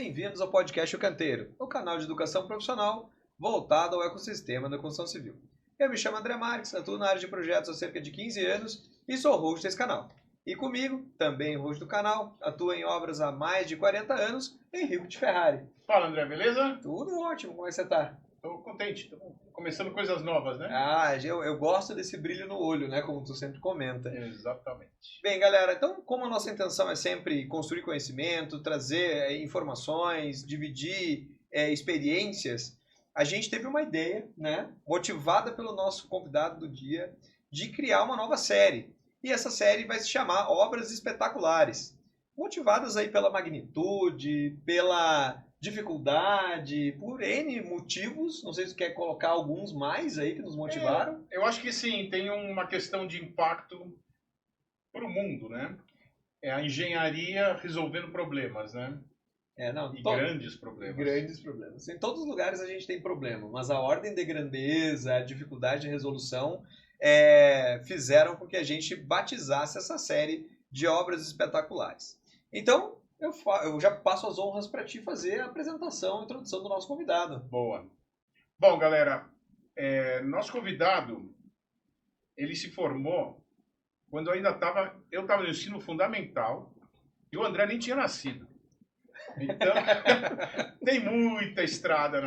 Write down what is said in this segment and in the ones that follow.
bem-vindos ao podcast O Canteiro, o canal de educação profissional voltado ao ecossistema da construção civil. Eu me chamo André Marques, atuo na área de projetos há cerca de 15 anos e sou host desse canal. E comigo, também host do canal, atua em obras há mais de 40 anos, Henrico de Ferrari. Fala, André, beleza? Tudo ótimo, como é que você tá? Tô contente, tô começando coisas novas, né? Eu gosto desse brilho no olho, né, como tu sempre comenta. Exatamente. Bem, galera, então como a nossa intenção é sempre construir conhecimento, trazer informações, dividir experiências, a gente teve uma ideia, né, motivada pelo nosso convidado do dia, de criar uma nova série. E essa série vai se chamar Obras Espetaculares, motivadas aí pela magnitude, pela dificuldade, por N motivos. Não sei se você quer colocar alguns mais aí que nos motivaram. Eu acho que sim, tem uma questão de impacto para o mundo, né? É a engenharia resolvendo problemas, né? Grandes problemas. Grandes problemas. Em todos os lugares a gente tem problema, mas a ordem de grandeza, a dificuldade de resolução fizeram com que a gente batizasse essa série de obras espetaculares. Então, eu já passo as honras para ti fazer a apresentação, a introdução do nosso convidado. Boa. Bom, galera, nosso convidado, ele se formou quando eu estava no ensino fundamental e o André nem tinha nascido. Então, tem muita estrada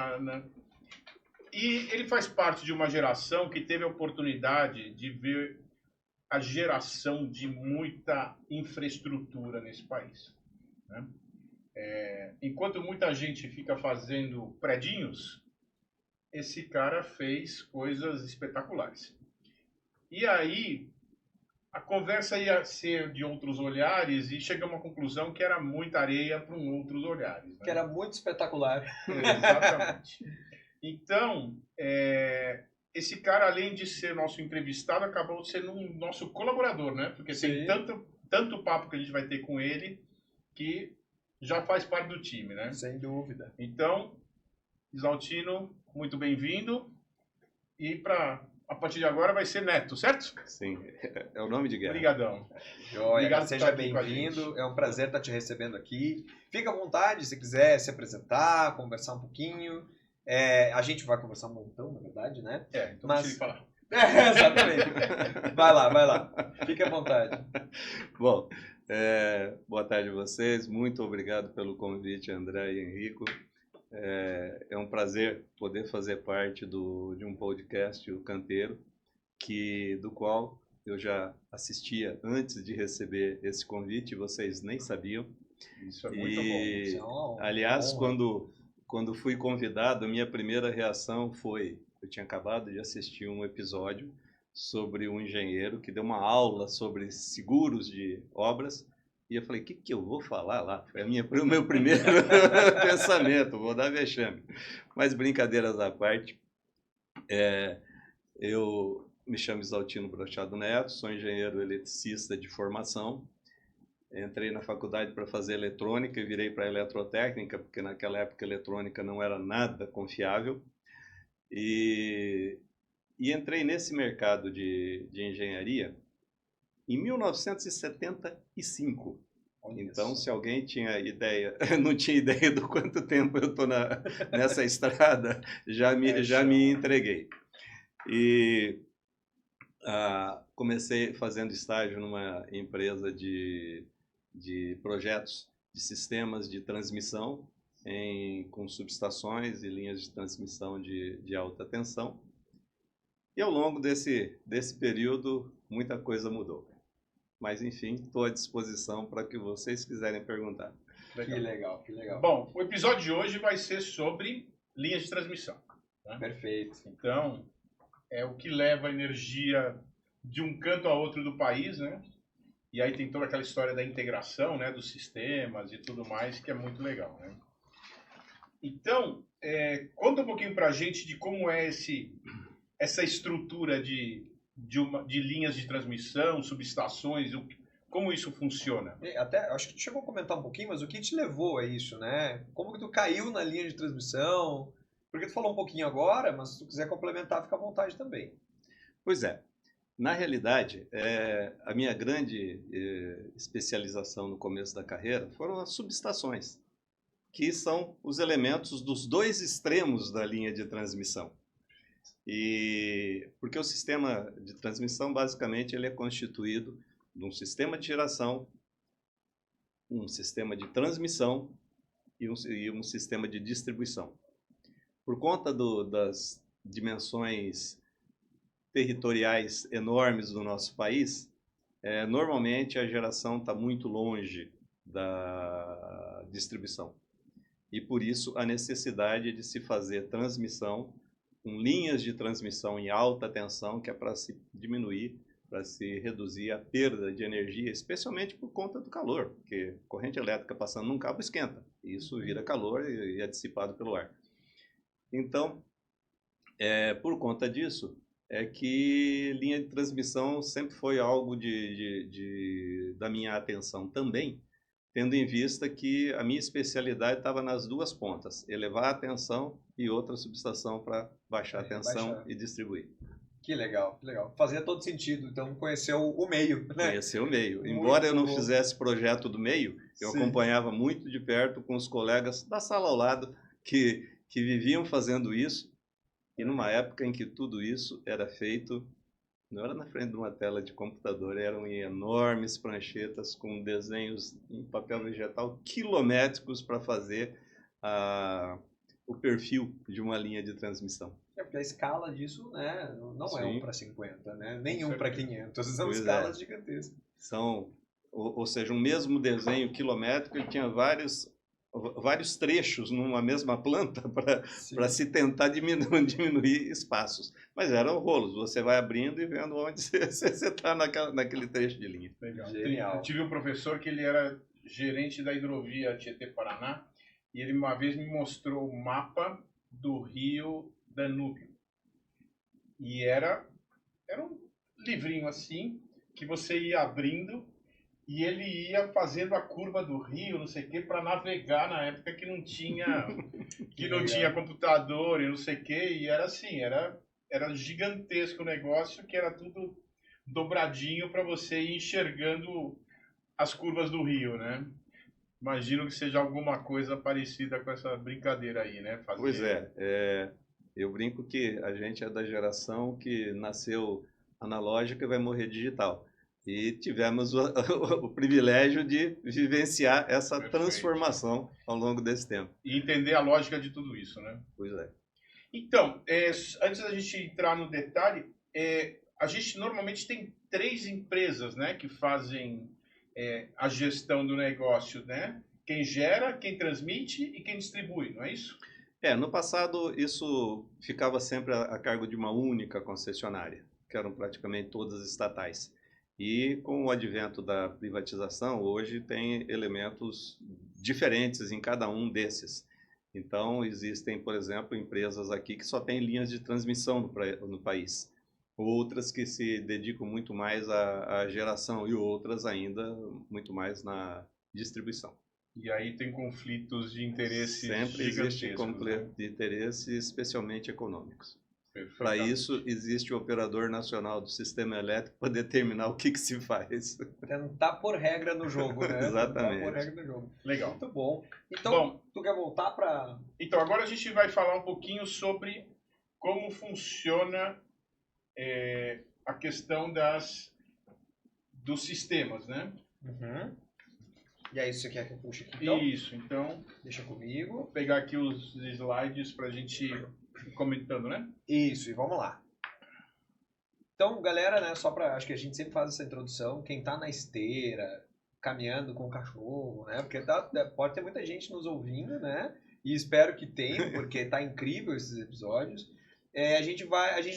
E ele faz parte de uma geração que teve a oportunidade de ver a geração de muita infraestrutura nesse país, né? Enquanto muita gente fica fazendo predinhos, esse cara fez coisas espetaculares. E aí, a conversa ia ser de outros olhares e chegamos à conclusão que era muita areia para outros olhares, né? Que era muito espetacular. Exatamente. Então, esse cara, além de ser nosso entrevistado, acabou sendo um nosso colaborador, né? Porque Sim. tem tanto papo que a gente vai ter com ele que já faz parte do time, né? Sem dúvida. Então, Isaltino, muito bem-vindo. E a partir de agora vai ser Neto, certo? Sim, é o nome de guerra. Obrigadão. Obrigado, seja bem-vindo. É um prazer estar te recebendo aqui. Fica à vontade se quiser se apresentar, conversar um pouquinho. A gente vai conversar um montão, na verdade, né? Então deixa ele falar. Exatamente. Vai lá. Fique à vontade. Bom, boa tarde a vocês. Muito obrigado pelo convite, André e Henrico. É um prazer poder fazer parte de um podcast, O Canteiro, do qual eu já assistia antes de receber esse convite, vocês nem sabiam. Isso é muito bom. Aliás, quando fui convidado, a minha primeira reação foi... Eu tinha acabado de assistir um episódio sobre um engenheiro que deu uma aula sobre seguros de obras. E eu falei, o que eu vou falar lá? Foi o meu primeiro pensamento, vou dar vexame. Mas brincadeiras à parte, eu me chamo Isaltino Brochado Neto, sou engenheiro eletricista de formação. Entrei na faculdade para fazer eletrônica e virei para eletrotécnica, porque naquela época eletrônica não era nada confiável. E entrei nesse mercado de engenharia em 1975. Então, se alguém tinha ideia, não tinha ideia do quanto tempo eu estou nessa estrada, já me entreguei. E comecei fazendo estágio numa empresa de projetos de sistemas de transmissão com subestações e linhas de transmissão de alta tensão. E ao longo desse período, muita coisa mudou. Mas, enfim, estou à disposição para que vocês quiserem perguntar. Legal. Que legal. Bom, o episódio de hoje vai ser sobre linhas de transmissão, né? Perfeito. Então, é o que leva a energia de um canto a outro do país, né? E aí tem toda aquela história da integração, né, dos sistemas e tudo mais, que é muito legal, né? Então, conta um pouquinho para a gente de como é essa estrutura de linhas de transmissão, subestações, como isso funciona. Até, acho que tu chegou a comentar um pouquinho, mas o que te levou a isso, né? Como que tu caiu na linha de transmissão? Porque tu falou um pouquinho agora, mas se tu quiser complementar, fica à vontade também. Pois é. Na realidade, a minha grande especialização no começo da carreira foram as subestações, que são os elementos dos dois extremos da linha de transmissão. E porque o sistema de transmissão, basicamente, ele é constituído de um sistema de geração, um sistema de transmissão e um sistema de distribuição. Por conta das dimensões territoriais enormes do nosso país, normalmente a geração está muito longe da distribuição. E por isso a necessidade de se fazer transmissão com linhas de transmissão em alta tensão, que é para se diminuir, para se reduzir a perda de energia, especialmente por conta do calor, porque corrente elétrica passando num cabo esquenta, e isso vira calor e é dissipado pelo ar. Então, por conta disso, é que linha de transmissão sempre foi algo da minha atenção também, tendo em vista que a minha especialidade estava nas duas pontas, elevar a tensão e outra subestação para baixar a tensão e distribuir. Que legal, que legal. Fazia todo sentido, então conhecer o meio, né? Conhecer o meio. Embora eu não fizesse projeto do meio, eu acompanhava muito de perto com os colegas da sala ao lado que viviam fazendo isso, e numa época em que tudo isso era feito, não era na frente de uma tela de computador, eram em enormes pranchetas com desenhos em papel vegetal quilométricos para fazer o perfil de uma linha de transmissão. Porque a escala disso, né, não é 1 para 50, né? Nem 1 para 500, são escalas gigantescas. Ou seja, um mesmo desenho quilométrico, ele tinha vários trechos numa mesma planta para se tentar diminuir espaços. Mas eram rolos, você vai abrindo e vendo onde você está naquele trecho de linha. Legal. Eu tive um professor que ele era gerente da hidrovia Tietê-Paraná, e ele uma vez me mostrou o mapa do rio Danúbio. E era um livrinho assim, que você ia abrindo, e ele ia fazendo a curva do rio, não sei o quê, para navegar na época que não tinha computador e não sei o quê, e era assim, era gigantesco o negócio, que era tudo dobradinho para você ir enxergando as curvas do rio, né? Imagino que seja alguma coisa parecida com essa brincadeira aí, né? Pois é, eu brinco que a gente é da geração que nasceu analógica e vai morrer digital. E tivemos o privilégio de vivenciar essa transformação ao longo desse tempo. E entender a lógica de tudo isso, né? Pois é. Então, antes da gente entrar no detalhe, a gente normalmente tem 3 empresas, né, que fazem a gestão do negócio, né? Quem gera, quem transmite e quem distribui, não é isso? No passado isso ficava sempre a cargo de uma única concessionária, que eram praticamente todas estatais. E com o advento da privatização, hoje tem elementos diferentes em cada um desses. Então, existem, por exemplo, empresas aqui que só têm linhas de transmissão no país. Outras que se dedicam muito mais à geração e outras ainda muito mais na distribuição. E aí tem conflitos de interesse sempre existe conflito de interesse, especialmente econômicos. Para isso, existe o operador nacional do sistema elétrico para determinar o que se faz. Tentar pôr regra no jogo, né? Exatamente. Tentar pôr regra no jogo. Legal. Muito bom. Então, tu quer voltar para... Então, agora a gente vai falar um pouquinho sobre como funciona a questão dos sistemas, né? Uhum. E aí, você quer que eu puxe aqui, então? Isso, então... Deixa comigo. Vou pegar aqui os slides para a gente ir comentando, né? Isso, e vamos lá. Então, galera, né, acho que a gente sempre faz essa introdução, quem tá na esteira, caminhando com o cachorro, né, porque pode ter muita gente nos ouvindo, né, e espero que tenha, porque tá incrível esses episódios. A gente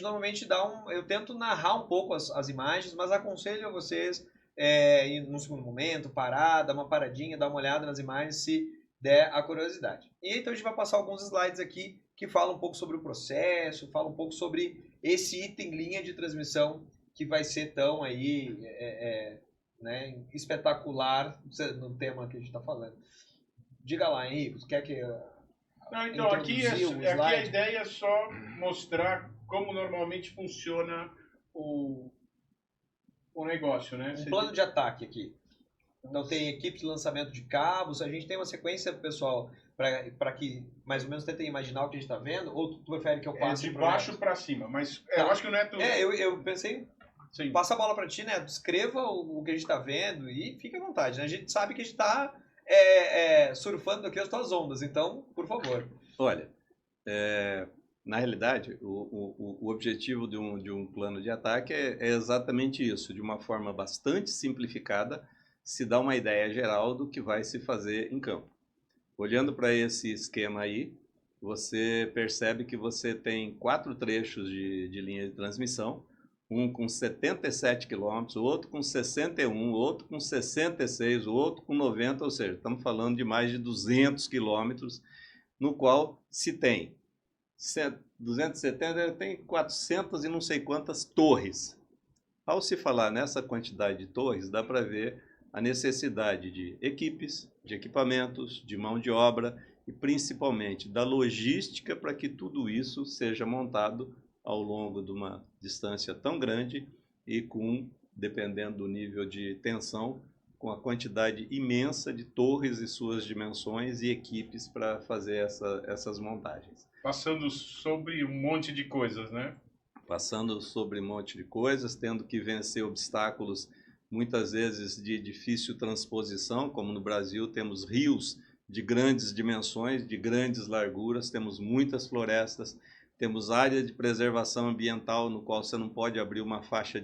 normalmente eu tento narrar um pouco as imagens, mas aconselho a vocês, ir num segundo momento, parar, dar uma paradinha, dar uma olhada nas imagens, se der a curiosidade. E então a gente vai passar alguns slides aqui, que fala um pouco sobre o processo, fala um pouco sobre esse item linha de transmissão que vai ser tão aí, né, espetacular no tema que a gente está falando. Diga lá, Henrique, quer que... Não, então, aqui a ideia é só mostrar como normalmente funciona o negócio, né? Um plano de ataque aqui. Então tem equipe de lançamento de cabos, a gente tem uma sequência, pessoal, para que mais ou menos tentem imaginar o que a gente está vendo? Ou tu prefere que eu É passe de pro baixo Neto? para cima, mas Tá. eu acho que o Neto... Eu pensei, Sim. passa a bola para ti, né? Descreva o que a gente está vendo e fique à vontade, né? A gente sabe que a gente está surfando aqui as tuas ondas, então, por favor. Olha, na realidade, o objetivo de um plano de ataque é exatamente isso. De uma forma bastante simplificada, se dá uma ideia geral do que vai se fazer em campo. Olhando para esse esquema aí, você percebe que você tem 4 trechos de linha de transmissão, um com 77 quilômetros, o outro com 61, o outro com 66, o outro com 90, ou seja, estamos falando de mais de 200 quilômetros, no qual se tem 270, tem 400 e não sei quantas torres. Ao se falar nessa quantidade de torres, dá para ver a necessidade de equipes, de equipamentos, de mão de obra e principalmente da logística para que tudo isso seja montado ao longo de uma distância tão grande e com, dependendo do nível de tensão, com a quantidade imensa de torres e suas dimensões e equipes para fazer essas montagens. Passando sobre um monte de coisas, né? Passando sobre um monte de coisas, tendo que vencer obstáculos muitas vezes de difícil transposição, como no Brasil temos rios de grandes dimensões, de grandes larguras, temos muitas florestas, temos área de preservação ambiental no qual você não pode abrir uma faixa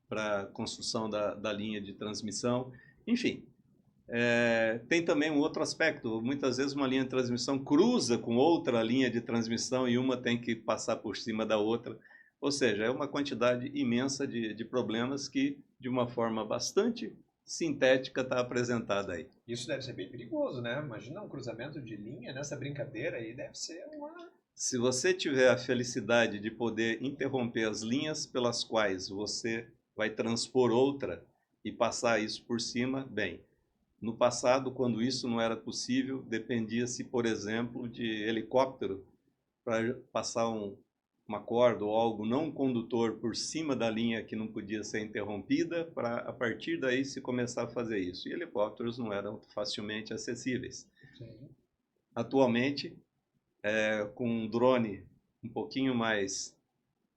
para construção da linha de transmissão, enfim. Tem também um outro aspecto, muitas vezes uma linha de transmissão cruza com outra linha de transmissão e uma tem que passar por cima da outra, ou seja, é uma quantidade imensa de problemas que, de uma forma bastante sintética, está apresentada aí. Isso deve ser bem perigoso, né? Imagina um cruzamento de linha nessa brincadeira aí, deve ser uma... Se você tiver a felicidade de poder interromper as linhas pelas quais você vai transpor outra e passar isso por cima, bem, no passado, quando isso não era possível, dependia-se, por exemplo, de helicóptero para passar uma corda ou algo não condutor por cima da linha que não podia ser interrompida, para a partir daí se começar a fazer isso. E helicópteros não eram facilmente acessíveis. Sim. Atualmente, com um drone um pouquinho mais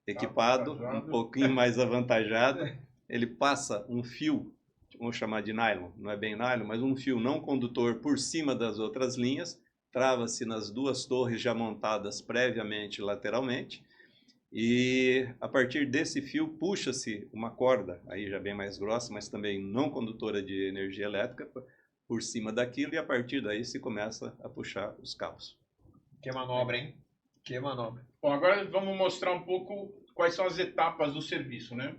equipado, um pouquinho mais avantajado, ele passa um fio, vamos chamar de nylon, não é bem nylon, mas um fio não condutor por cima das outras linhas, trava-se nas 2 torres já montadas previamente lateralmente, e a partir desse fio puxa-se uma corda, aí já bem mais grossa, mas também não condutora de energia elétrica, por cima daquilo, e a partir daí se começa a puxar os cabos. Que manobra, hein? Que manobra. Bom, agora vamos mostrar um pouco quais são as etapas do serviço, né?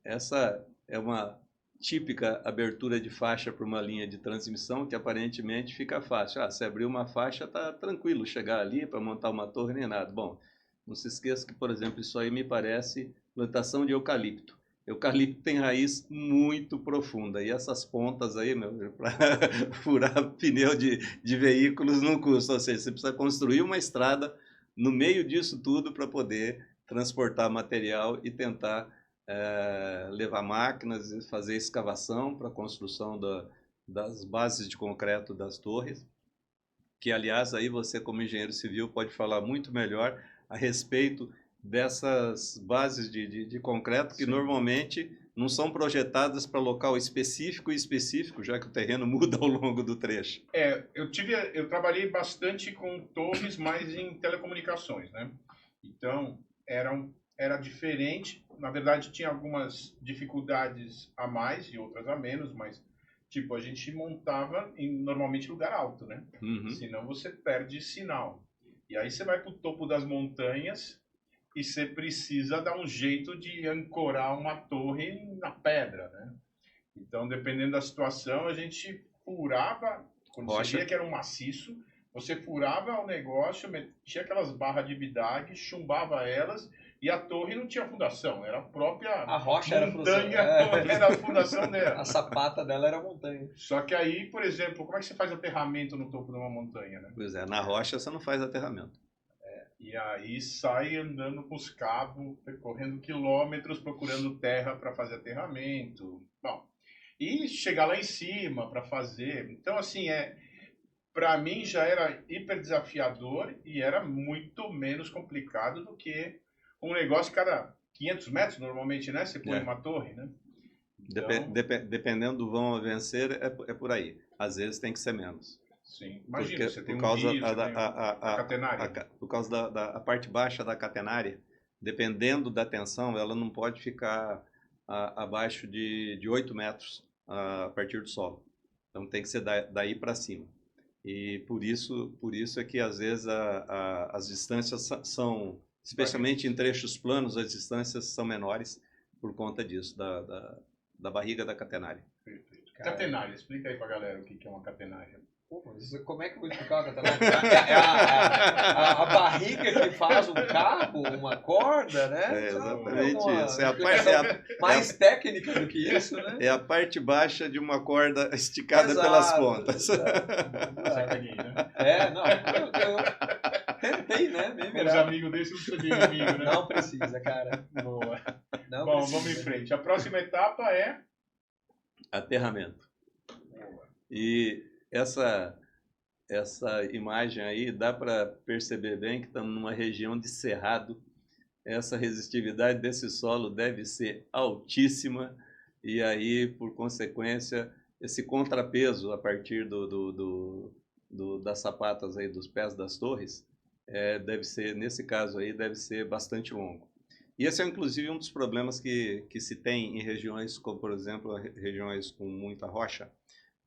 Essa é uma típica abertura de faixa para uma linha de transmissão que aparentemente fica fácil. Se abrir uma faixa, está tranquilo chegar ali para montar uma torre nem nada. Bom, não se esqueça que, por exemplo, isso aí me parece plantação de eucalipto. Eucalipto tem raiz muito profunda e essas pontas aí, para furar pneu de veículos não custa. Ou seja, você precisa construir uma estrada no meio disso tudo para poder transportar material e tentar levar máquinas e fazer escavação para a construção das bases de concreto das torres, que, aliás, aí você, como engenheiro civil, pode falar muito melhor a respeito dessas bases de concreto que, sim, normalmente não são projetadas para local específico, já que o terreno muda ao longo do trecho. Eu trabalhei bastante com torres, mais em telecomunicações, né? Então, era diferente. Na verdade, tinha algumas dificuldades a mais e outras a menos, mas, tipo, a gente montava normalmente em lugar alto, né? Uhum. Senão você perde sinal. E aí você vai para o topo das montanhas e você precisa dar um jeito de ancorar uma torre na pedra, né? Então, dependendo da situação, a gente furava, quando você via que era um maciço, você furava o negócio, metia aquelas barras de bidag, chumbava elas, e a torre não tinha fundação, era a própria a rocha montanha, era a fundação dela. A sapata dela era a montanha. Só que aí, por exemplo, como é que você faz aterramento no topo de uma montanha, né? Pois é, na rocha você não faz aterramento. E aí sai andando com os cabos, percorrendo quilômetros, procurando terra para fazer aterramento. Bom, e chegar lá em cima para fazer. Então, assim, para mim já era hiper desafiador e era muito menos complicado do que um negócio cada 500 metros, normalmente, né? Você põe É. uma torre, né? Então, Dependendo do vão a vencer, é por aí. Às vezes tem que ser menos. sim. Imagina, Porque, você tem por um causa rio, você tem a catenária. por causa da parte baixa da catenária, dependendo da tensão, ela não pode ficar abaixo de 8 metros a partir do solo. Então tem que ser daí para cima. E por isso é que às vezes as distâncias são, especialmente em trechos planos, as distâncias são menores por conta disso, da barriga da catenária. Perfeito. Catenária, explica aí pra galera o que é uma catenária. Pô, mas como é que eu vou explicar o catenária? A barriga que faz um cabo, uma corda, né? Exatamente isso. Mais técnica do que isso, né? É a parte baixa de uma corda esticada Exato, pelas pontas. Sacaninha, né? Não, eu tentei, né? Me Os virar. amigos desses não precisa de inimigo, né? Não precisa, cara. Boa. Não Bom, precisa. vamos em frente. A próxima etapa é... Aterramento. E essa imagem aí dá para perceber bem que estamos numa região de cerrado. Essa resistividade desse solo deve ser altíssima e aí, por consequência, esse contrapeso a partir das sapatas aí dos pés das torres deve ser, nesse caso aí, deve ser bastante longo. E esse é, inclusive, um dos problemas que se tem em regiões como, por exemplo, regiões com muita rocha,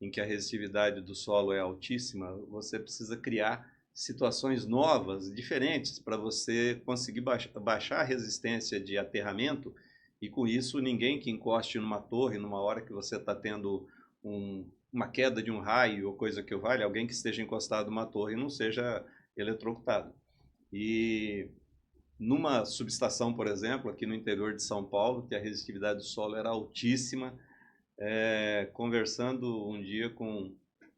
em que a resistividade do solo é altíssima. Você precisa criar situações novas, diferentes, para você conseguir baixar a resistência de aterramento e, com isso, ninguém que encoste numa torre, numa hora que você está tendo uma queda de um raio ou coisa que o valha, alguém que esteja encostado numa torre não seja eletrocutado. E numa subestação, por exemplo, aqui no interior de São Paulo, que a resistividade do solo era altíssima, conversando um dia com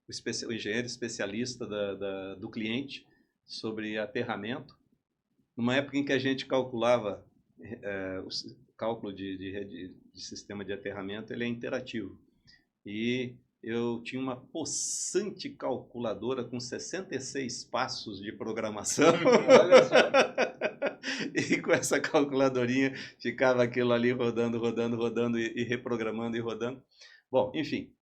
o engenheiro especialista do cliente sobre aterramento, numa época em que a gente calculava, o cálculo de sistema de aterramento, ele é interativo. E eu tinha uma possante calculadora com 66 passos de programação. Olha só. E com essa calculadorinha ficava aquilo ali rodando e reprogramando e rodando. Bom, enfim,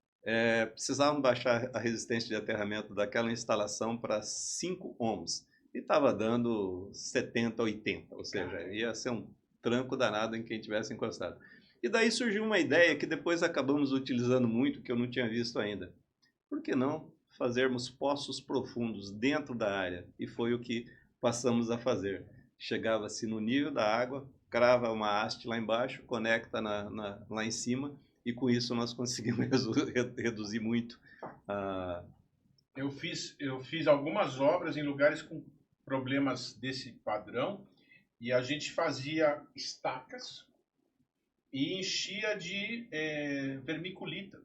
precisavam baixar a resistência de aterramento daquela instalação para 5 ohms. E estava dando 70, 80, ou seja, ia ser um tranco danado em quem tivesse encostado. E daí surgiu uma ideia que depois acabamos utilizando muito, que eu não tinha visto ainda. Por que não fazermos poços profundos dentro da área? E foi o que passamos a fazer. Chegava-se no nível da água, crava uma haste lá embaixo, conecta lá em cima, e com isso nós conseguimos reduzir muito. Eu fiz algumas obras em lugares com problemas desse padrão, e a gente fazia estacas e enchia de vermiculita.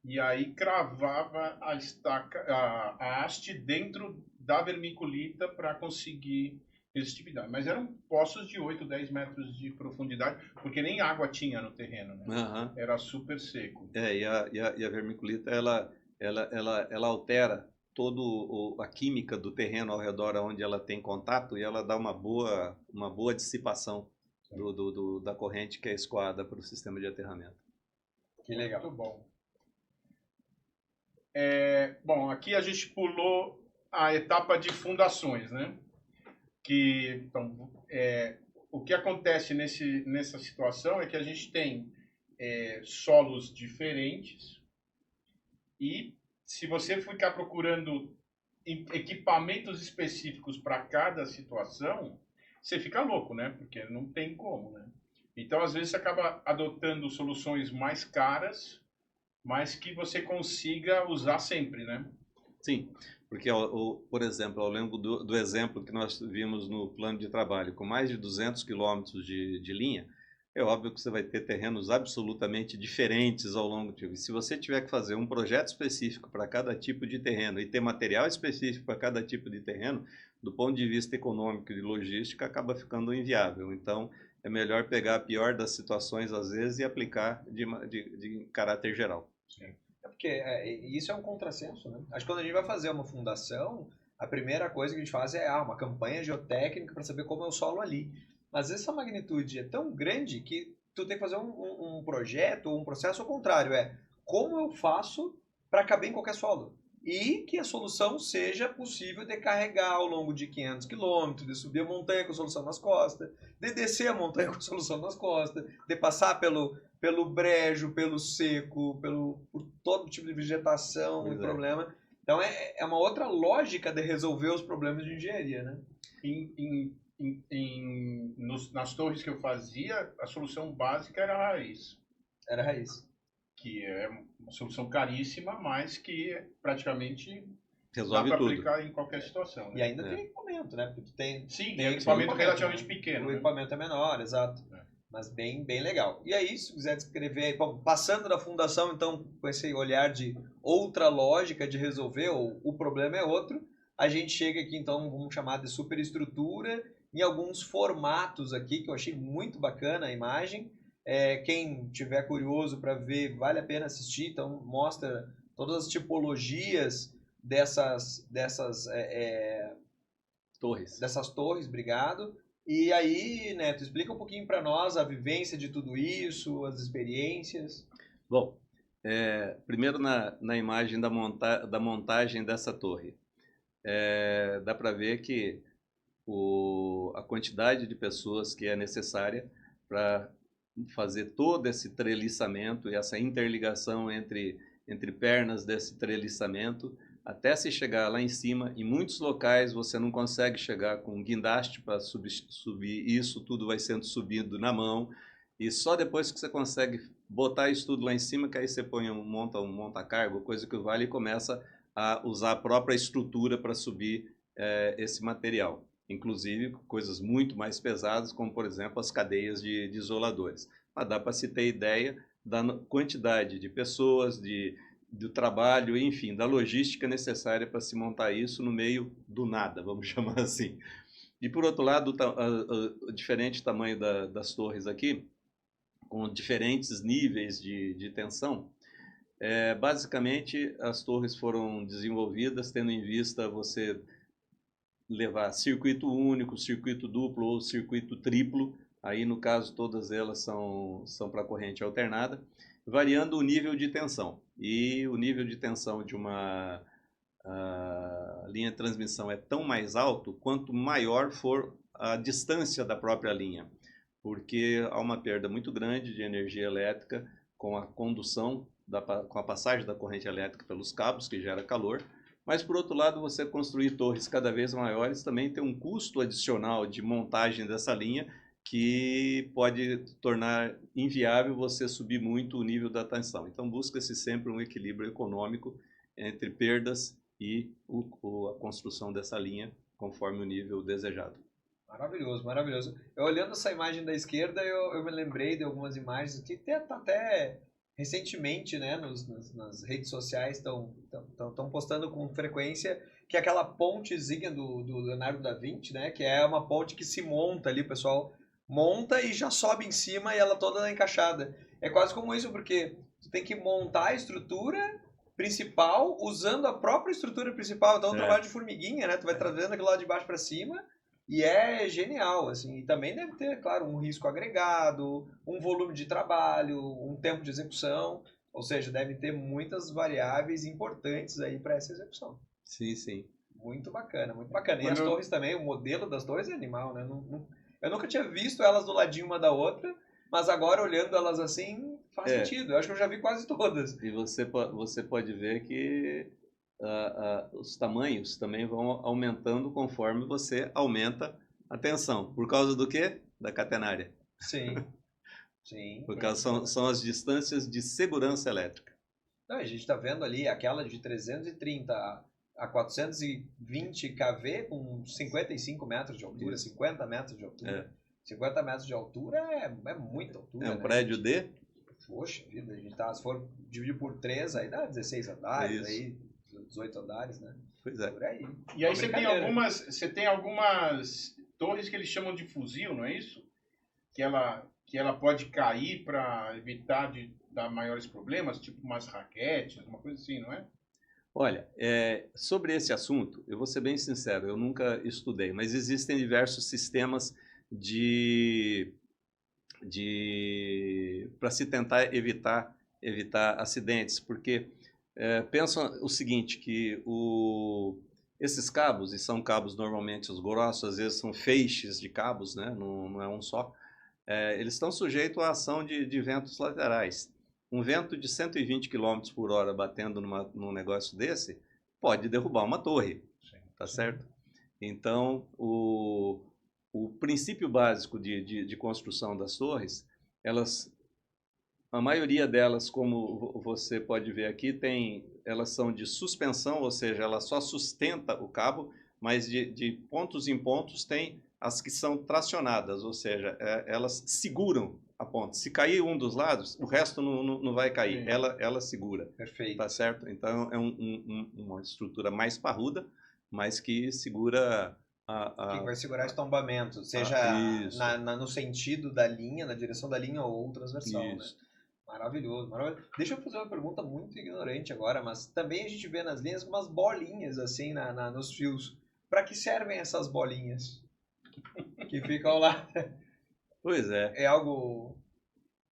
E aí cravava a estaca, a haste dentro da vermiculita para conseguir resistividade. Mas eram poços de 8, 10 metros de profundidade, porque nem água tinha no terreno, né? Uhum. Era super seco. E a vermiculita, ela altera toda a química do terreno ao redor onde ela tem contato e ela dá uma boa dissipação da corrente que é escoada para o sistema de aterramento. Que legal. Muito bom. Bom, aqui a gente pulou a etapa de fundações, né? Então, o que acontece nessa situação é que a gente tem solos diferentes e se você ficar procurando equipamentos específicos para cada situação, você fica louco, né? Porque não tem como, né? Então, às vezes, você acaba adotando soluções mais caras, mas que você consiga usar sempre, né? Sim, porque, por exemplo, eu lembro do exemplo que nós vimos no plano de trabalho, com mais de 200 quilômetros de linha, É óbvio que você vai ter terrenos absolutamente diferentes ao longo do tempo. E se você tiver que fazer um projeto específico para cada tipo de terreno e ter material específico para cada tipo de terreno, do ponto de vista econômico e de logística, acaba ficando inviável. Então, é melhor pegar a pior das situações, às vezes, e aplicar de caráter geral. Sim. É porque isso é um contrassenso, né? Acho que quando a gente vai fazer uma fundação, a primeira coisa que a gente faz é uma campanha geotécnica para saber como é o solo ali. Mas essa magnitude é tão grande que tu tem que fazer um projeto ou um processo ao contrário. É como eu faço para caber em qualquer solo. E que a solução seja possível de carregar ao longo de 500 quilômetros, de subir a montanha com a solução nas costas, de descer a montanha com a solução nas costas, de passar pelo brejo, pelo seco, por todo tipo de vegetação Pois e é. problema. Então é uma outra lógica de resolver os problemas de engenharia, né? Nas torres que eu fazia, a solução básica era a raiz, Era a raiz. que é uma solução caríssima, mas que praticamente dá Resolve para tudo. aplicar em qualquer situação. E Né? ainda tem equipamento, né? Porque tu Sim, tem é um equipamento né? relativamente pequeno. O Né? equipamento é menor, exato. É. Mas bem legal. E aí, se quiser descrever, bom, passando da fundação, então, com esse olhar de outra lógica de resolver, ou o problema é outro, a gente chega aqui, então, vamos chamar de superestrutura, em alguns formatos aqui, que eu achei muito bacana a imagem. Quem tiver curioso para ver, vale a pena assistir, então mostra todas as tipologias dessas Torres. torres, obrigado. E aí, Neto, explica um pouquinho para nós a vivência de tudo isso, as experiências. Bom, primeiro na imagem da montagem dessa torre, dá para ver que a quantidade de pessoas que é necessária para fazer todo esse treliçamento e essa interligação entre pernas desse treliçamento, até se chegar lá em cima. Em muitos locais você não consegue chegar com um guindaste para subir isso, tudo vai sendo subido na mão, e só depois que você consegue botar isso tudo lá em cima, que aí você monta um monta-cargo, coisa que vale, e começa a usar a própria estrutura para subir esse material. Inclusive coisas muito mais pesadas, como por exemplo as cadeias de isoladores. Mas dá para se ter ideia da quantidade de pessoas, do trabalho, enfim, da logística necessária para se montar isso no meio do nada, vamos chamar assim. E por outro lado, o diferente tamanho das torres aqui, com diferentes níveis de tensão, basicamente as torres foram desenvolvidas tendo em vista você levar circuito único, circuito duplo ou circuito triplo. Aí, no caso, todas elas são para corrente alternada, variando o nível de tensão. E o nível de tensão de uma linha de transmissão é tão mais alto quanto maior for a distância da própria linha, porque há uma perda muito grande de energia elétrica com a condução, com a passagem da corrente elétrica pelos cabos, que gera calor. Mas, por outro lado, você construir torres cada vez maiores também tem um custo adicional de montagem dessa linha que pode tornar inviável você subir muito o nível da tensão. Então, busca-se sempre um equilíbrio econômico entre perdas e a construção dessa linha conforme o nível desejado. Maravilhoso, maravilhoso. Eu olhando essa imagem da esquerda, eu me lembrei de algumas imagens que até recentemente, né, nas redes sociais estão postando com frequência, que é aquela pontezinha do Leonardo da Vinci, né, que é uma ponte que se monta ali, o pessoal monta e já sobe em cima e ela toda encaixada. É quase como isso, porque tu tem que montar a estrutura principal usando a própria estrutura principal. Então é um trabalho de formiguinha, né, tu vai trazendo aquilo lá de baixo para cima. E é genial, assim, e também deve ter, claro, um risco agregado, um volume de trabalho, um tempo de execução, ou seja, deve ter muitas variáveis importantes aí para essa execução. Sim, sim. Muito bacana, muito bacana. E as torres também, o modelo das torres é animal, né? Eu nunca tinha visto elas do ladinho uma da outra, mas agora olhando elas assim, faz sentido. Eu acho que eu já vi quase todas. E você pode ver que os tamanhos também vão aumentando conforme você aumenta a tensão. Por causa do quê? Da catenária. Sim, sim. Porque são as distâncias de segurança elétrica. Não, a gente está vendo ali aquela de 330 a 420 kV com 55 metros de altura, 50 metros de altura. 50 metros de altura é muita altura, É um né, prédio gente? de... Poxa vida, a gente tá, se for dividir por 3, aí dá 16 andares, Isso. aí 18 andares, né? Pois é. Por aí. E aí Uma você tem algumas torres que eles chamam de fuzil, não é isso? Que ela pode cair para evitar de dar maiores problemas, tipo umas raquetes, uma coisa assim, não é? Olha, sobre esse assunto, eu vou ser bem sincero, eu nunca estudei, mas existem diversos sistemas para se tentar evitar acidentes, porque pensa o seguinte, que esses cabos, e são cabos normalmente os grossos, às vezes são feixes de cabos, né? Não é um só, eles estão sujeitos à ação de ventos laterais. Um vento de 120 km por hora batendo num negócio desse pode derrubar uma torre, tá certo? Então, o princípio básico de construção das torres, a maioria delas, como você pode ver aqui, elas são de suspensão, ou seja, ela só sustenta o cabo, mas de pontos em pontos tem as que são tracionadas, ou seja, elas seguram a ponta. Se cair um dos lados, o resto não vai cair, ela segura. Perfeito. Tá certo? Então é uma estrutura mais parruda, mas que segura Que vai segurar esse tombamento, seja no sentido da linha, na direção da linha ou transversal, né? Maravilhoso, maravilhoso. Deixa eu fazer uma pergunta muito ignorante agora, mas também a gente vê nas linhas umas bolinhas assim nos fios. Para que servem essas bolinhas que ficam lá? Pois é. É algo...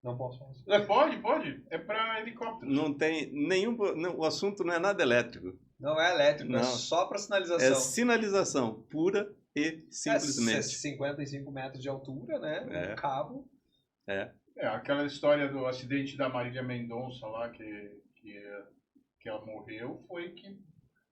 Não posso falar. Pode. É para helicóptero. Não tem nenhum... o assunto não é nada elétrico. Não é elétrico, não. É só para sinalização. É sinalização pura e simplesmente. 55 metros de altura, né? Um cabo. Aquela história do acidente da Marília Mendonça lá, que ela morreu, foi que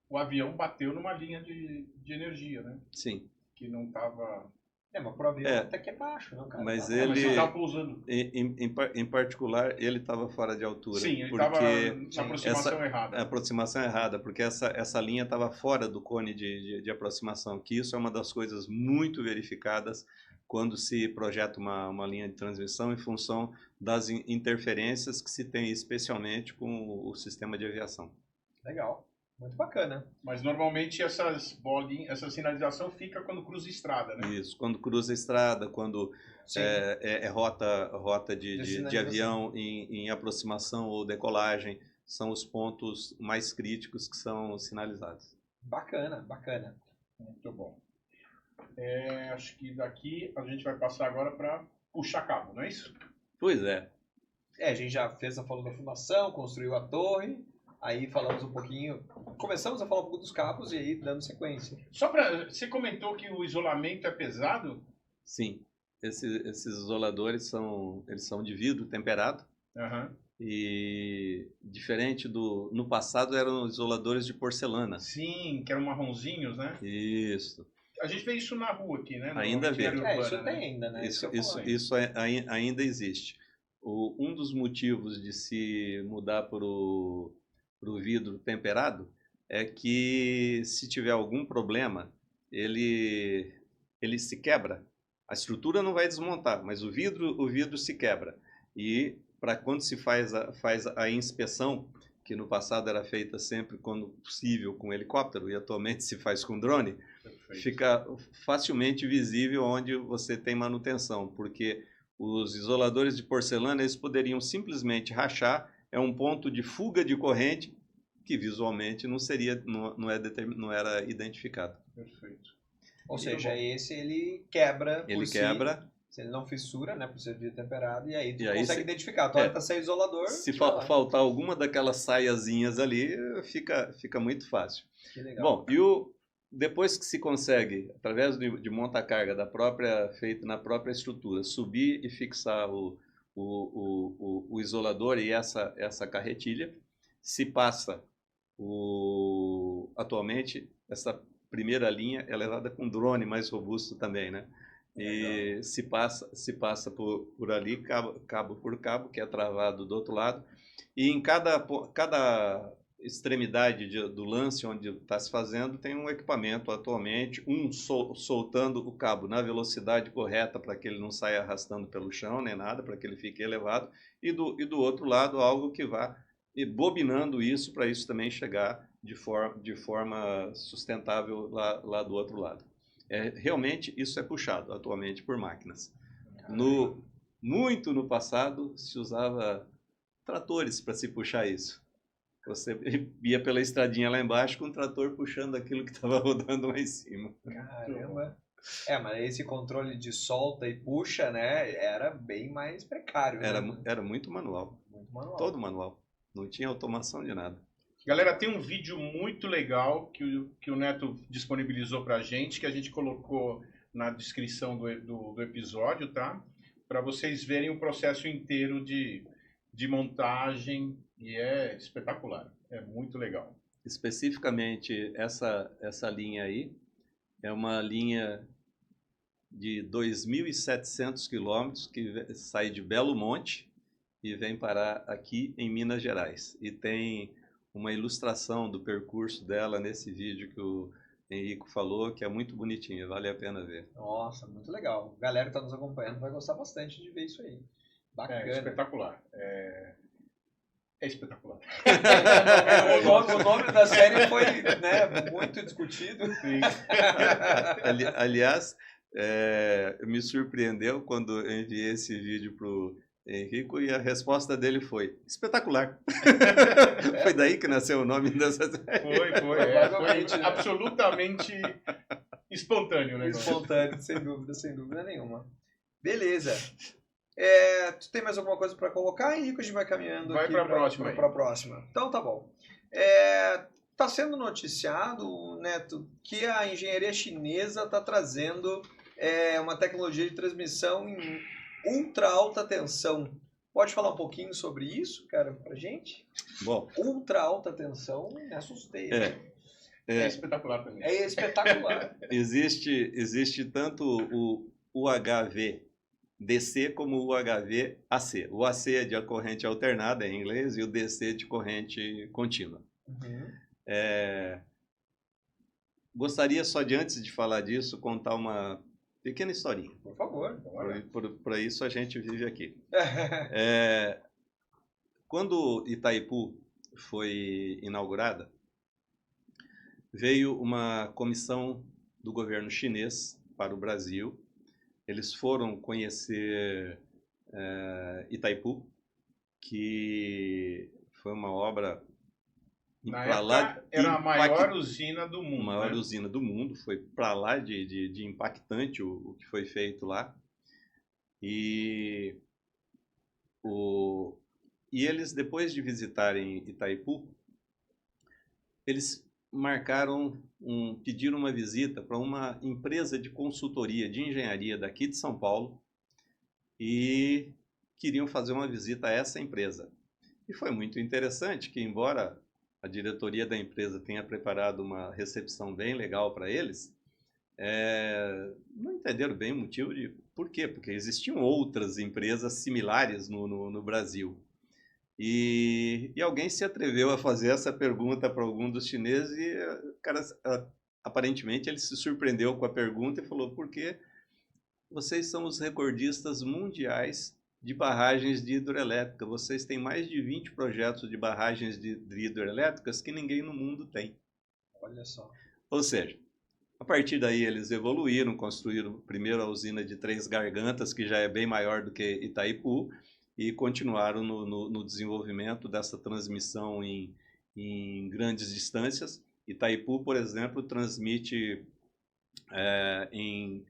o avião bateu numa linha de energia, né? Sim. Que não estava... mas pro avião até que é baixo, não, cara? Mas ele estava pousando. Em particular, ele estava fora de altura. Sim, ele estava na aproximação errada. A aproximação errada, porque essa linha estava fora do cone de aproximação, que isso é uma das coisas muito verificadas quando se projeta uma linha de transmissão em função das interferências que se tem especialmente com o sistema de aviação. Legal. Muito bacana. Mas normalmente essa sinalização fica quando cruza a estrada, né? Isso, quando cruza a estrada, quando rota de avião em aproximação ou decolagem, são os pontos mais críticos que são sinalizados. Bacana, bacana. Muito bom. Acho que daqui a gente vai passar agora para puxar cabo, não é isso? Pois é. A gente já falou da fundação, construiu a torre. Aí falamos um pouquinho, começamos a falar um pouco dos cabos e aí dando sequência. Você comentou que o isolamento é pesado? Sim, esses isoladores são de vidro temperado. E diferente no passado eram isoladores de porcelana. Sim, que eram marronzinhos, né? Isso. A gente vê isso na rua aqui, né? Ainda vê. Isso tem ainda, né? Isso ainda existe. Um dos motivos de se mudar para o vidro temperado é que se tiver algum problema, ele se quebra. A estrutura não vai desmontar, mas o vidro se quebra. E para quando se faz a inspeção, que no passado era feita sempre quando possível com helicóptero e atualmente se faz com drone, fica facilmente visível onde você tem manutenção, porque os isoladores de porcelana eles poderiam simplesmente rachar. É um ponto de fuga de corrente que visualmente não era identificado. Perfeito. Ou seja, esse ele quebra. Ele quebra. Se ele não fissura, né, por ser vidro temperado, e aí tu consegue identificar. Tu olha para ser isolador. Se faltar alguma daquelas saiazinhas ali, fica muito fácil. Que legal. Bom, depois que se consegue, através de monta-carga feita na própria estrutura, subir e fixar o isolador e essa carretilha, se passa atualmente essa primeira linha é levada com drone mais robusto também, né? E se passa por ali cabo por cabo, que é travado do outro lado, e em cada extremidade do lance onde está se fazendo, tem um equipamento atualmente, soltando o cabo na velocidade correta para que ele não saia arrastando pelo chão nem nada, para que ele fique elevado, e do outro lado algo que vá bobinando isso para isso também chegar de forma sustentável lá do outro lado. Realmente isso é puxado atualmente por máquinas. Muito no passado se usava tratores para se puxar isso. Você ia pela estradinha lá embaixo com o trator puxando aquilo que estava rodando lá em cima. Caramba! Mas esse controle de solta e puxa, né, era bem mais precário. Era muito manual. Muito manual. Todo manual. Não tinha automação de nada. Galera, tem um vídeo muito legal que o Neto disponibilizou pra gente, que a gente colocou na descrição do episódio, tá? Para vocês verem o processo inteiro de montagem, e é espetacular. É muito legal. Especificamente, essa linha aí é uma linha de 2.700 quilômetros que sai de Belo Monte e vem parar aqui em Minas Gerais. E tem uma ilustração do percurso dela nesse vídeo que o Henrico falou, que é muito bonitinho, vale a pena ver. Nossa, muito legal. A galera que está nos acompanhando vai gostar bastante de ver isso aí. Bacana. É espetacular. É espetacular. O nome da série foi, né, muito discutido. Sim. Aliás, me surpreendeu quando eu enviei esse vídeo para o Henrico e a resposta dele foi espetacular. Foi daí que nasceu o nome dessa série. Foi absolutamente espontâneo, né? Espontâneo, sem dúvida nenhuma. Beleza. Tu tem mais alguma coisa para colocar, Henrico? A gente vai caminhando aqui para a próxima. Então tá bom. Está sendo noticiado, Neto, que a engenharia chinesa está trazendo uma tecnologia de transmissão em ultra alta tensão. Pode falar um pouquinho sobre isso, cara, pra gente? Bom, ultra alta tensão, me assustei. É espetacular também. É espetacular. Existe tanto o UHV-DC como o UHV-AC. O AC é de corrente alternada em inglês e o DC de corrente contínua. Uhum. Gostaria só de, antes de falar disso, contar uma pequena historinha. Por favor. Por isso a gente vive aqui. Quando Itaipu foi inaugurada, veio uma comissão do governo chinês para o Brasil. Eles foram conhecer Itaipu, que foi uma obra... Na época, era a maior usina do mundo. A maior usina do mundo, foi para lá de impactante o que foi feito lá. E eles, depois de visitarem Itaipu, eles pediram uma visita para uma empresa de consultoria de engenharia daqui de São Paulo e queriam fazer uma visita a essa empresa. E foi muito interessante que, embora a diretoria da empresa tenha preparado uma recepção bem legal para eles, não entenderam bem o motivo de por quê, porque existiam outras empresas similares no Brasil. E alguém se atreveu a fazer essa pergunta para algum dos chineses e o cara, aparentemente, ele se surpreendeu com a pergunta e falou: por que vocês são os recordistas mundiais de barragens de hidroelétrica? Vocês têm mais de 20 projetos de barragens de hidroelétricas que ninguém no mundo tem. Olha só. Ou seja, a partir daí eles evoluíram, construíram primeiro a usina de Três Gargantas, que já é bem maior do que Itaipu, e continuaram no desenvolvimento dessa transmissão em grandes distâncias. Itaipu, por exemplo, transmite em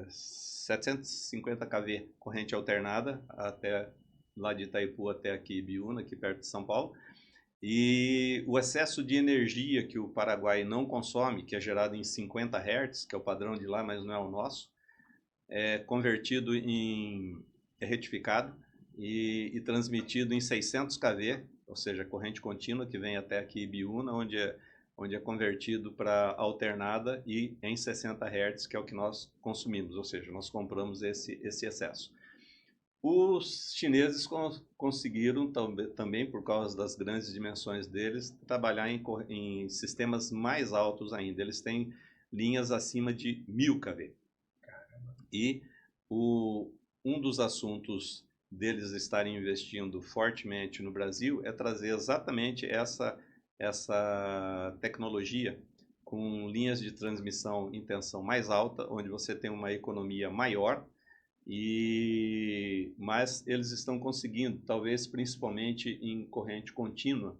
750 kV corrente alternada, até lá de Itaipu até aqui Ibiúna, aqui perto de São Paulo. E o excesso de energia que o Paraguai não consome, que é gerado em 50 Hz, que é o padrão de lá, mas não é o nosso, é convertido é retificado e transmitido em 600 kV, ou seja, corrente contínua que vem até aqui Ibiúna, onde é convertido para alternada e em 60 Hz, que é o que nós consumimos, ou seja, nós compramos esse excesso. Os chineses conseguiram, também por causa das grandes dimensões deles, trabalhar em sistemas mais altos ainda. Eles têm linhas acima de 1000 kV. E um dos assuntos deles estarem investindo fortemente no Brasil é trazer exatamente essa tecnologia com linhas de transmissão em tensão mais alta, onde você tem uma economia maior, mas eles estão conseguindo, talvez principalmente em corrente contínua,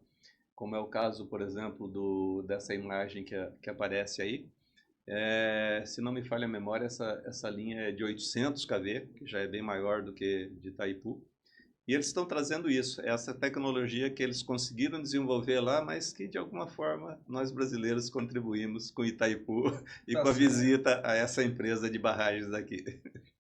como é o caso, por exemplo, dessa imagem que aparece aí. Se não me falha a memória, essa linha é de 800 kV, que já é bem maior do que de Itaipu. E eles estão trazendo isso, essa tecnologia que eles conseguiram desenvolver lá, mas que de alguma forma nós brasileiros contribuímos com Itaipu e com a visita a essa empresa de barragens daqui.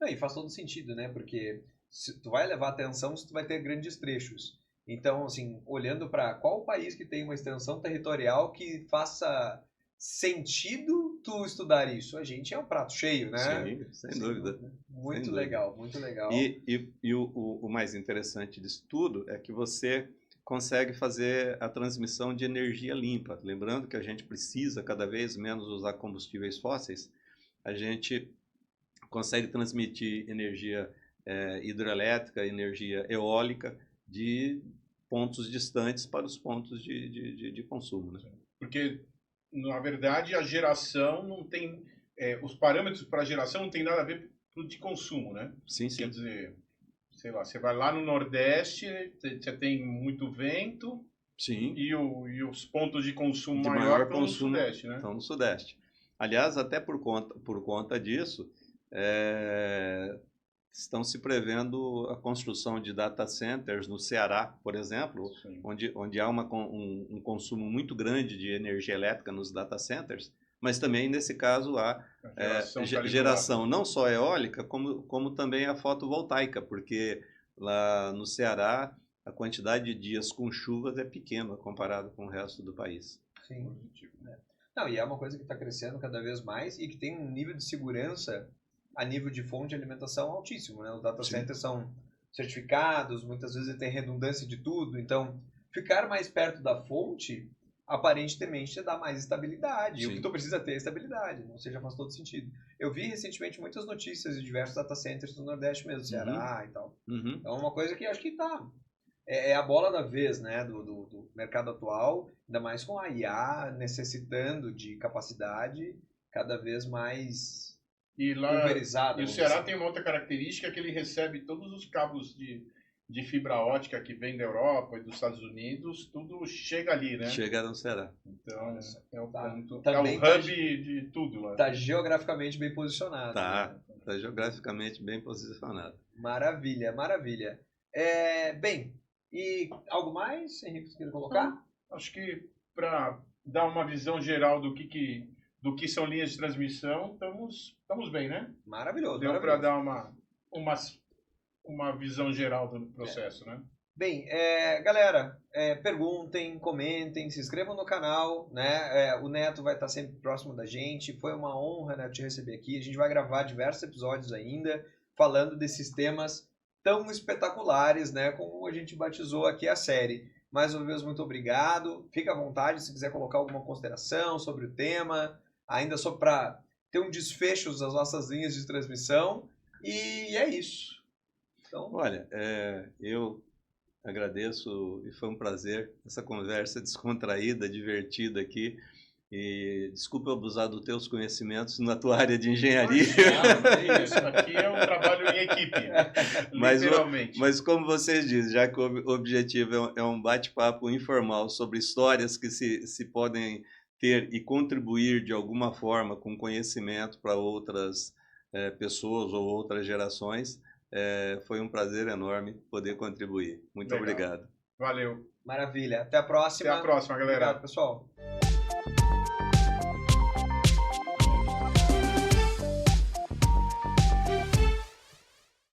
E faz todo sentido, né? Porque se tu vai levar atenção, tu vai ter grandes trechos. Então, assim, olhando para qual país que tem uma extensão territorial que faça sentido tu estudar isso? A gente é um prato cheio, né? Sim, sem dúvida. Muito legal, muito legal. E o mais interessante disso tudo é que você consegue fazer a transmissão de energia limpa. Lembrando que a gente precisa cada vez menos usar combustíveis fósseis, a gente consegue transmitir energia hidrelétrica, energia eólica de pontos distantes para os pontos de consumo, né? Porque, na verdade, a geração não tem... os parâmetros para a geração não tem nada a ver com o de consumo, né? Sim, sim. Quer dizer, sei lá, você vai lá no Nordeste, você tem muito vento. Sim. E os pontos de consumo maior estão no Sudeste, né? Estão no Sudeste. Aliás, até por conta disso, estão se prevendo a construção de data centers no Ceará, por exemplo, onde há um consumo muito grande de energia elétrica nos data centers, mas também, nesse caso, há geração não só eólica, como também a fotovoltaica, porque lá no Ceará a quantidade de dias com chuvas é pequena comparado com o resto do país. Sim. Não, e é uma coisa que está crescendo cada vez mais e que tem um nível de segurança a nível de fonte de alimentação altíssimo, né? Os data centers são certificados, muitas vezes tem redundância de tudo, então ficar mais perto da fonte aparentemente te dá mais estabilidade. E o que tu precisa ter é estabilidade, ou seja, faz todo sentido. Eu vi recentemente muitas notícias de diversos data centers do Nordeste mesmo, Ceará e tal. Então é uma coisa que acho que é a bola da vez, né, do mercado atual, ainda mais com a IA necessitando de capacidade cada vez mais pulverizada. E o Ceará tem uma outra característica, que ele recebe todos os cabos de fibra ótica que vem da Europa e dos Estados Unidos, tudo chega ali, né? Chega no Ceará. Então, é o ponto. É o hub de tudo lá. Está geograficamente bem posicionado. Está geograficamente bem posicionado. Maravilha, maravilha. Bem, e algo mais, Henrique, você quer colocar? Acho que para dar uma visão geral do que são linhas de transmissão, estamos bem, né? Maravilhoso. Deu para dar uma visão geral do processo, né? Bem, galera, perguntem, comentem, se inscrevam no canal, né? O Neto vai estar sempre próximo da gente. Foi uma honra, né, te receber aqui. A gente vai gravar diversos episódios ainda, falando desses temas tão espetaculares, né? Como a gente batizou aqui a série. Mais uma vez, muito obrigado. Fica à vontade se quiser colocar alguma consideração sobre o tema, ainda só para ter um desfecho das nossas linhas de transmissão. E é isso. Então... Olha, eu agradeço e foi um prazer essa conversa descontraída, divertida aqui. E desculpa abusar dos teus conhecimentos na tua área de engenharia. Isso aqui é um trabalho em equipe, literalmente. Mas como vocês dizem, já que o objetivo é um bate-papo informal sobre histórias que se podem ter e contribuir de alguma forma com conhecimento para outras pessoas ou outras gerações, foi um prazer enorme poder contribuir. Muito obrigado. Valeu. Maravilha. Até a próxima. Até a próxima, galera. Obrigado, pessoal.